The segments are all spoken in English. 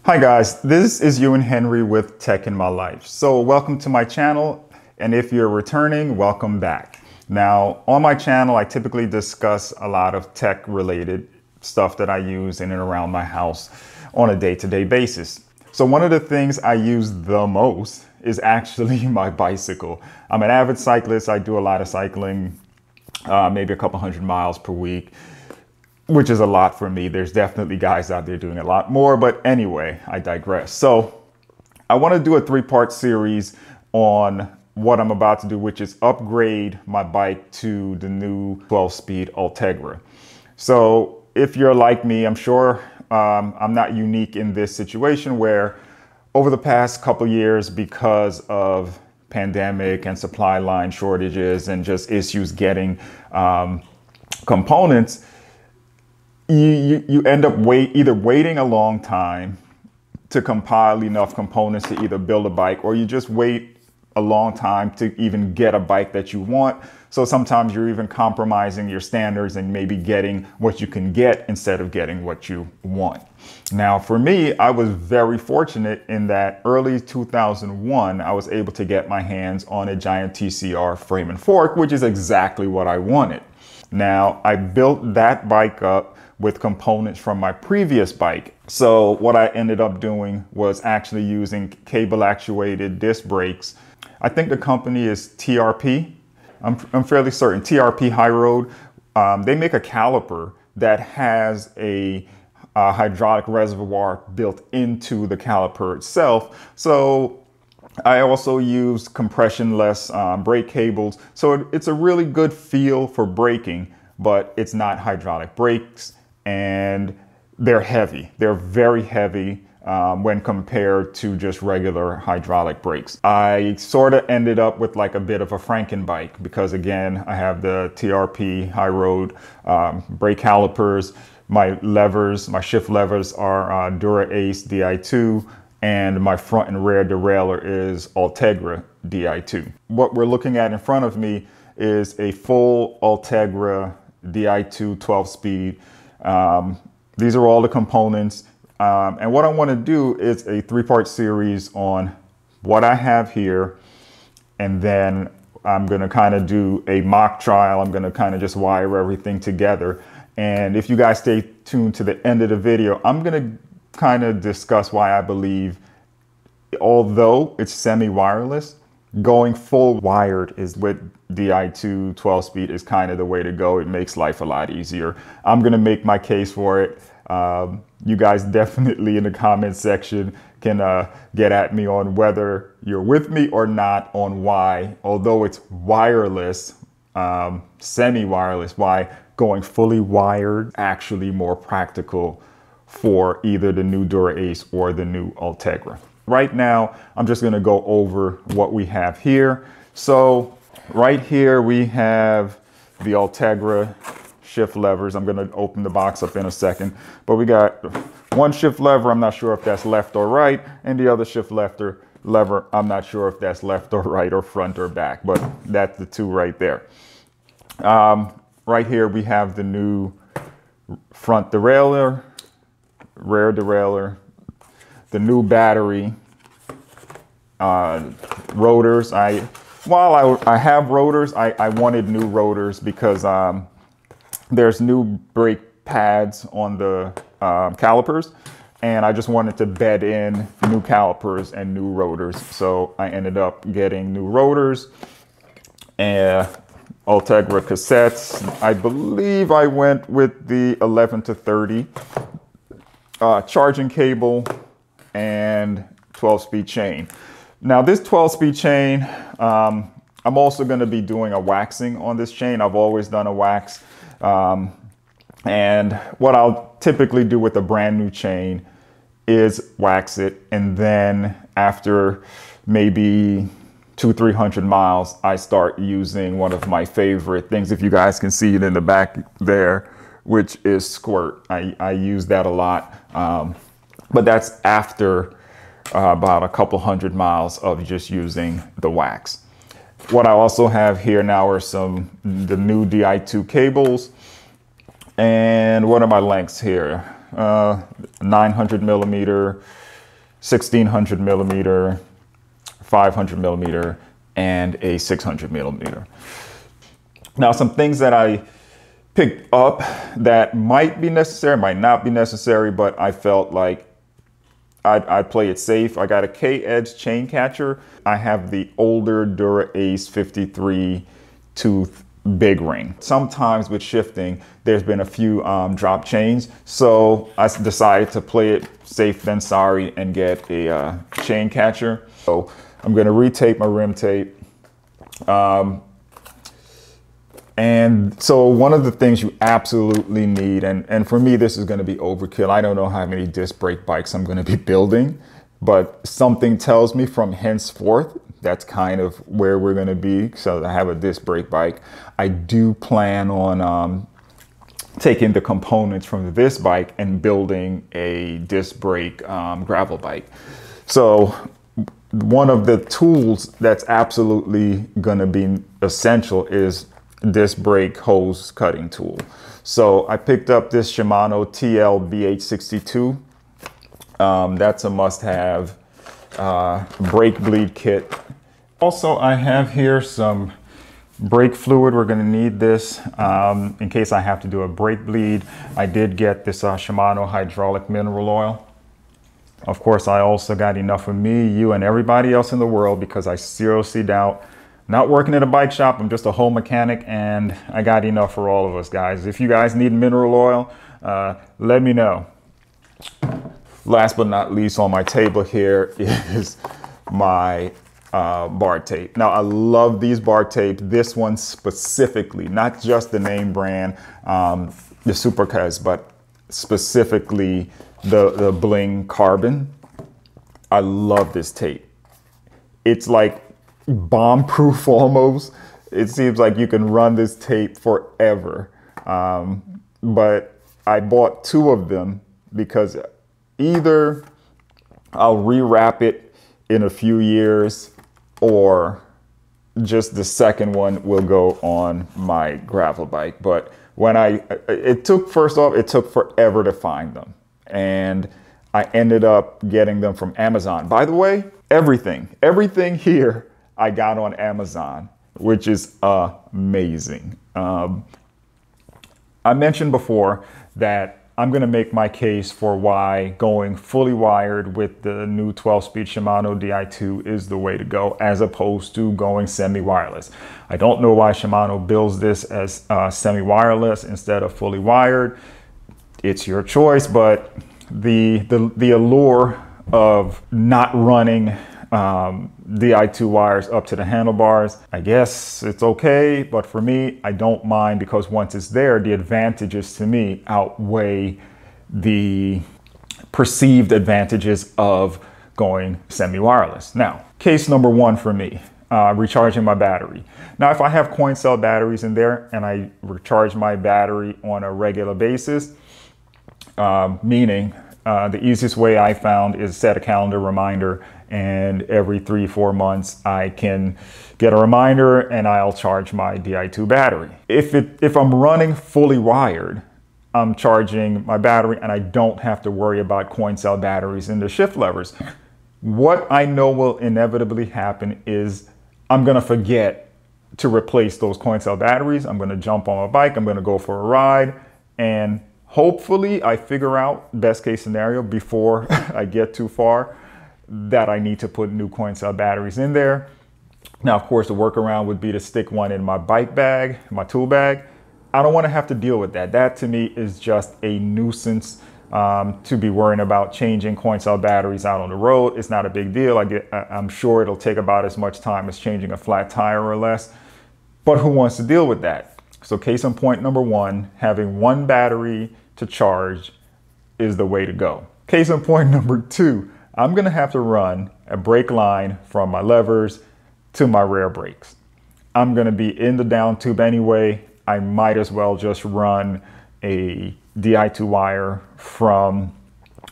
Hi guys, this is Ewan Henry with Tech in My Life. So welcome to my channel, and if you're returning, welcome back. Now on my channel, I typically discuss a lot of tech related stuff that I use in and around my house on a day-to-day basis. So one of the things I use the most is actually my bicycle. I'm an avid cyclist. I do a lot of cycling, maybe a couple hundred miles per week, which is a lot for me. There's definitely guys out there doing a lot more, but anyway, I digress. So I want to do a three-part series on what I'm about to do, which is upgrade my bike to the new 12-speed Ultegra. So if you're like me, I'm sure I'm not unique in this situation where over the past couple years, because of pandemic and supply line shortages and just issues getting components, you end up either waiting a long time to compile enough components to either build a bike, or you just wait a long time to even get a bike that you want. So sometimes you're even compromising your standards and maybe getting what you can get instead of getting what you want. Now for me, I was very fortunate in that early 2001, I was able to get my hands on a Giant TCR frame and fork, which is exactly what I wanted. Now I built that bike up with components from my previous bike. So what I ended up doing was actually using cable actuated disc brakes. I think the company is TRP. I'm fairly certain, TRP High Road. They make a caliper that has a hydraulic reservoir built into the caliper itself. So I also use compressionless brake cables. So it's a really good feel for braking, but it's not hydraulic brakes, and they're heavy. They're very heavy when compared to just regular hydraulic brakes. I sort of ended up with like a bit of a Frankenbike because, again, I have the TRP High Road brake calipers. My levers, my shift levers are Dura-Ace DI2, and my front and rear derailleur is Ultegra DI2. What we're looking at in front of me is a full Ultegra DI2 12-speed. These are all the components. And what I want to do is a three-part series on what I have here. And then I'm going to kind of do a mock trial. I'm going to kind of just wire everything together. And if you guys stay tuned to the end of the video, I'm going to kind of discuss why I believe, although it's semi-wireless, going full wired is with DI2 12-speed is kind of the way to go. It makes life a lot easier. I'm going to make my case for it. You guys definitely in the comment section can get at me on whether you're with me or not on why, although it's wireless, semi-wireless, why going fully wired actually more practical for either the new Dura-Ace or the new Ultegra. Right now, I'm just going to go over what we have here. So right here we have the Ultegra shift levers. I'm going to open the box up in a second, but we got one shift lever. I'm not sure if that's left or right, and the other shift lever, I'm not sure if that's left or right or front or back, but that's the two right there. Right here we have the new front derailleur, rear derailleur, the new battery, rotors. While I have rotors, I wanted new rotors because there's new brake pads on the calipers, and I just wanted to bed in new calipers and new rotors. So I ended up getting new rotors and Ultegra cassettes. I believe I went with the 11 to 30 charging cable and 12-speed chain. Now this 12-speed chain, I'm also going to be doing a waxing on this chain. I've always done a wax. And what I'll typically do with a brand new chain is wax it. And then after maybe 200-300 miles, I start using one of my favorite things, if you guys can see it in the back there, which is squirt. I use that a lot. But that's after about a couple hundred miles of just using the wax. What I also have here now are the new DI2 cables. And what are my lengths here? 900 millimeter, 1600 millimeter, 500 millimeter, and a 600 millimeter. Now, some things that I picked up that might be necessary, might not be necessary, but I felt like I'd play it safe. I got a K-edge chain catcher. I have the older Dura-Ace 53 tooth big ring. Sometimes with shifting, there's been a few drop chains. So I decided to play it safe than sorry and get a chain catcher. So I'm gonna retape my rim tape. And so one of the things you absolutely need, and for me, this is going to be overkill. I don't know how many disc brake bikes I'm going to be building, but something tells me from henceforth, that's kind of where we're going to be. So I have a disc brake bike. I do plan on taking the components from this bike and building a disc brake gravel bike. So one of the tools that's absolutely going to be essential is disc brake hose cutting tool. So I picked up this Shimano TL BH62. That's a must-have. Brake bleed kit. Also, I have here some brake fluid. We're going to need this in case I have to do a brake bleed. I did get this Shimano hydraulic mineral oil. Of course, I also got enough for me, you, and everybody else in the world, because I seriously doubt, not working at a bike shop, I'm just a home mechanic, and I got enough for all of us, guys. If you guys need mineral oil, let me know. Last but not least, on my table here is my bar tape. Now, I love these bar tapes. This one specifically, not just the name brand, the Super Cuz, but specifically the Bling Carbon. I love this tape. It's like bomb-proof almost. It seems like you can run this tape forever. But I bought two of them because either I'll rewrap it in a few years, or just the second one will go on my gravel bike. But when first off, it took forever to find them. And I ended up getting them from Amazon. By the way, everything here I got on Amazon, which is amazing. I mentioned before that I'm going to make my case for why going fully wired with the new 12-speed Shimano DI2 is the way to go, as opposed to going semi-wireless. I don't know why Shimano builds this as semi-wireless instead of fully wired. It's your choice, but the allure of not running DI2 wires up to the handlebars, I guess it's okay, but for me, I don't mind, because once it's there, the advantages to me outweigh the perceived advantages of going semi-wireless. Now, case number one for me, recharging my battery. Now, if I have coin cell batteries in there and I recharge my battery on a regular basis, meaning the easiest way I found is set a calendar reminder, and every 3-4 months I can get a reminder and I'll charge my DI2 battery. If I'm running fully wired, I'm charging my battery and I don't have to worry about coin cell batteries in the shift levers. What I know will inevitably happen is I'm gonna forget to replace those coin cell batteries. I'm gonna jump on my bike, I'm gonna go for a ride, and hopefully I figure out, best case scenario, before I get too far, that I need to put new coin cell batteries in there. Now, of course, the workaround would be to stick one in my bike bag, my tool bag. I don't want to have to deal with that. That to me is just a nuisance to be worrying about changing coin cell batteries out on the road. It's not a big deal. I'm sure it'll take about as much time as changing a flat tire or less, but who wants to deal with that? So case in point number one, having one battery to charge is the way to go. Case in point number two, I'm gonna have to run a brake line from my levers to my rear brakes. I'm gonna be in the down tube anyway. I might as well just run a DI2 wire from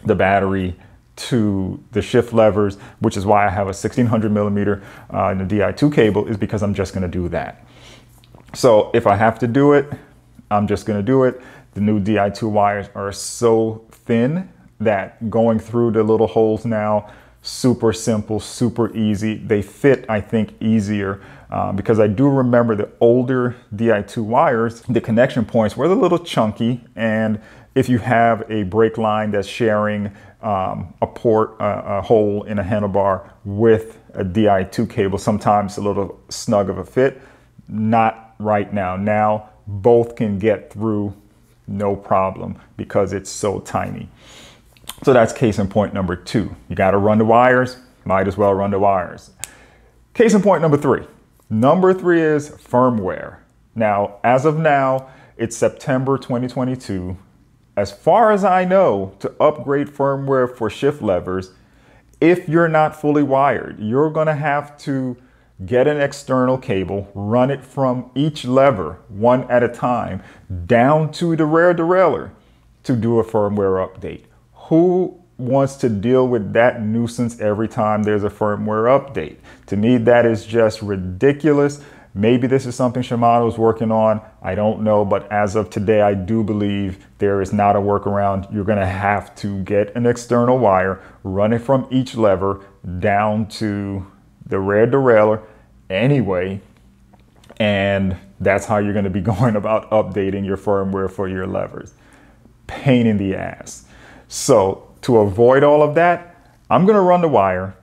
the battery to the shift levers, which is why I have a 1600 millimeter in the DI2 cable, is because I'm just gonna do that. So if I have to do it, I'm just gonna do it. The new DI2 wires are so thin that going through the little holes now super simple, super easy. They fit, I think, easier because I do remember the older DI2 wires, the connection points were a little chunky, and if you have a brake line that's sharing a port, a hole in a handlebar with a DI2 cable, sometimes a little snug of a fit. Not right now. Now both can get through no problem because it's so tiny. So that's case in point number 2. You got to run the wires, might as well run the wires. Case in point number 3. Number 3 is firmware. Now, as of now, it's September 2022. As far as I know, to upgrade firmware for shift levers, if you're not fully wired, you're going to have to get an external cable, run it from each lever one at a time down to the rear derailleur to do a firmware update. Who wants to deal with that nuisance every time there's a firmware update? To me, that is just ridiculous. Maybe this is something Shimano is working on. I don't know, but as of today, I do believe there is not a workaround. You're going to have to get an external wire, run it from each lever down to the rear derailleur anyway, and that's how you're going to be going about updating your firmware for your levers. Pain in the ass. So to avoid all of that, I'm going to run the wire.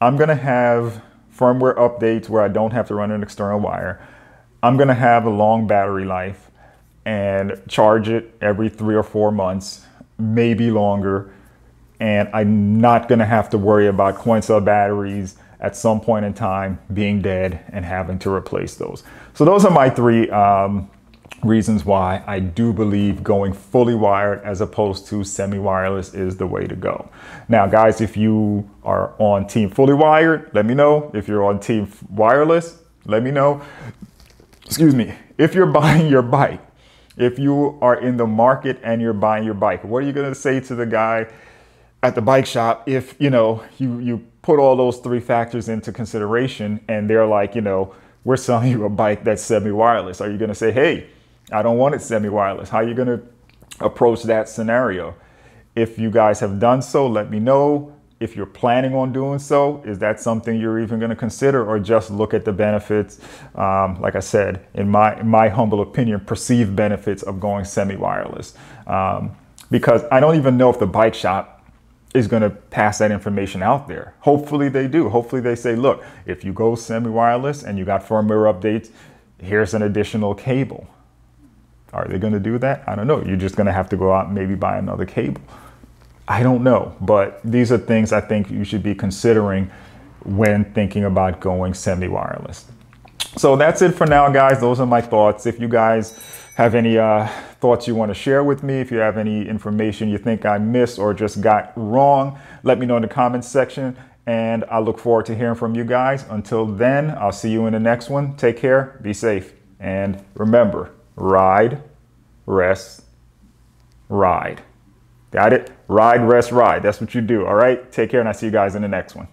I'm going to have firmware updates where I don't have to run an external wire. I'm going to have a long battery life and charge it every 3 or 4 months, maybe longer. And I'm not going to have to worry about coin cell batteries at some point in time being dead and having to replace those. So those are my 3 reasons why I do believe going fully wired as opposed to semi-wireless is the way to go. Now, guys, if you are on team fully wired, let me know. If you're on team wireless, let me know. Excuse me. If you're buying your bike, if you are in the market and you're buying your bike, what are you going to say to the guy at the bike shop if, you know, you put all those 3 factors into consideration and they're like, you know, we're selling you a bike that's semi-wireless? Are you going to say, hey, I don't want it semi-wireless? How are you going to approach that scenario? If you guys have done so, let me know. If you're planning on doing so, is that something you're even going to consider, or just look at the benefits? Like I said, in my humble opinion, perceived benefits of going semi-wireless. Because I don't even know if the bike shop is going to pass that information out there. Hopefully they do. Hopefully they say, look, if you go semi-wireless and you got firmware updates, here's an additional cable. Are they going to do that? I don't know. You're just going to have to go out and maybe buy another cable. I don't know. But these are things I think you should be considering when thinking about going semi-wireless. So that's it for now, guys. Those are my thoughts. If you guys have any thoughts you want to share with me, if you have any information you think I missed or just got wrong, let me know in the comments section. And I look forward to hearing from you guys. Until then, I'll see you in the next one. Take care. Be safe. And remember, ride, rest, ride. Got it? Ride, rest, ride. That's what you do. All right? Take care, and I'll see you guys in the next one.